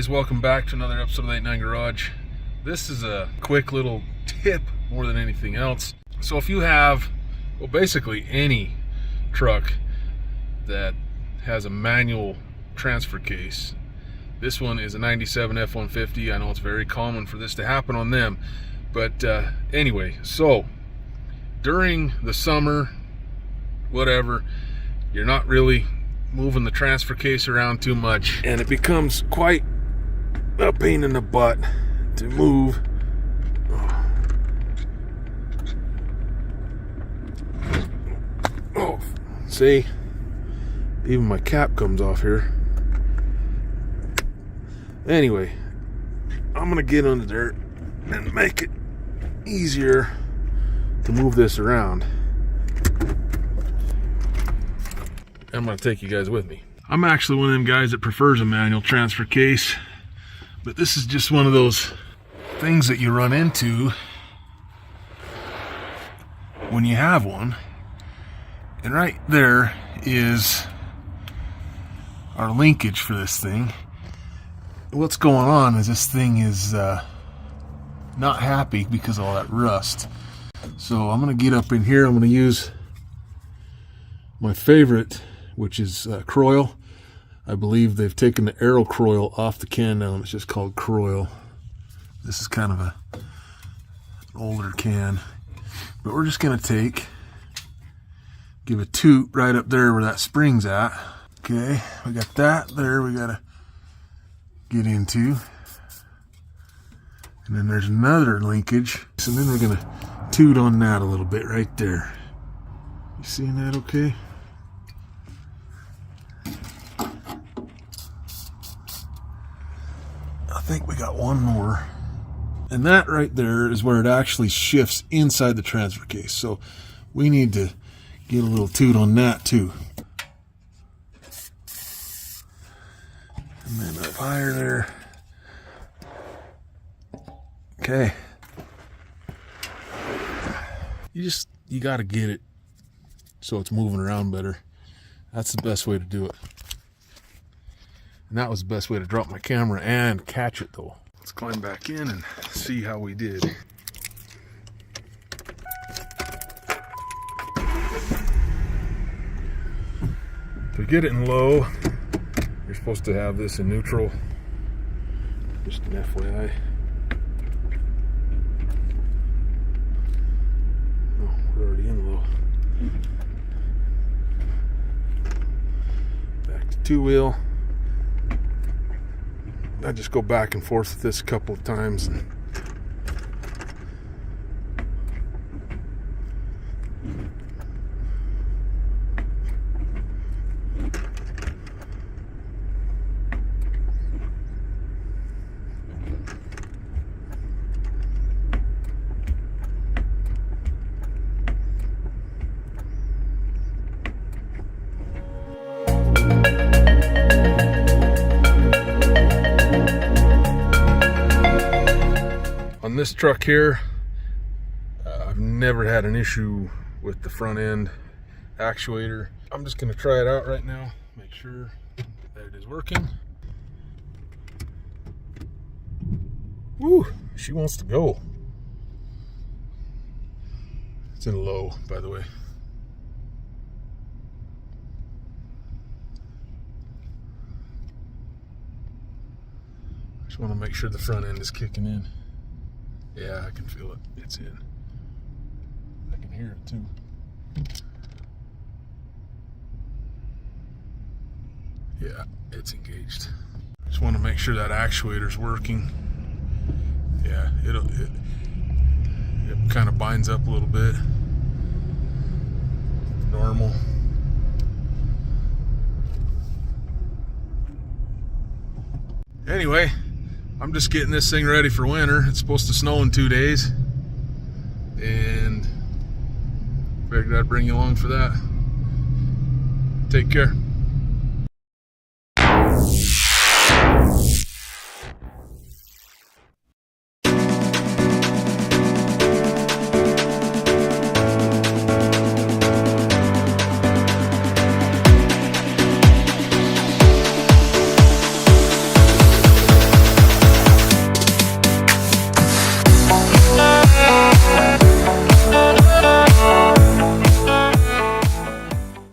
guys, welcome back to another episode of the 89 Garage. This is a quick little tip more than anything else. So if you have, well, basically any truck that has a manual transfer case, this one is a 97 F-150. I know it's very common for this to happen on them, but anyway, so during the summer, whatever, you're not really moving the transfer case around too much, and it becomes quite a pain in the butt to move. Oh, see, even my cap comes off here. Anyway, I'm gonna get under there and make it easier to move this around. I'm going to take you guys with me. I'm actually one of them guys that prefers a manual transfer case, but this is just one of those things that you run into when you have one. And right there is our linkage for this thing. What's going on is this thing is not happy because of all that rust. So I'm going to get up in here. I'm going to use my favorite, which is Kroil. I believe they've taken the arrow Kroil off the can now, and it's just called Kroil. This is kind of an older can, but we're just going to give a toot right up there where that spring's at. Okay, we got that there we got to get into. And then there's another linkage. So then we're going to toot on that a little bit right there. You seeing that okay? I think we got one more. And that right there is where it actually shifts inside the transfer case. So we need to get a little toot on that too. And then up higher there. Okay. You got to get it so it's moving around better. That's the best way to do it. And that was the best way to drop my camera and catch it though. Let's climb back in and see how we did. To get it in low, you're supposed to have this in neutral. Just an FYI. Oh, we're already in low. Back to two wheel. I just go back and forth with this a couple of times. On this truck here, I've never had an issue with the front end actuator. I'm just going to try it out right now, make sure that it is working. Woo, she wants to go. It's in low, by the way. Just want to make sure the front end is kicking in. Yeah, I can feel it. It's in. I can hear it too. Yeah, it's engaged. Just want to make sure that actuator's working. Yeah, it kind of binds up a little bit. Normal. Anyway, I'm just getting this thing ready for winter. It's supposed to snow in 2 days, and figured I'd bring you along for that. Take care.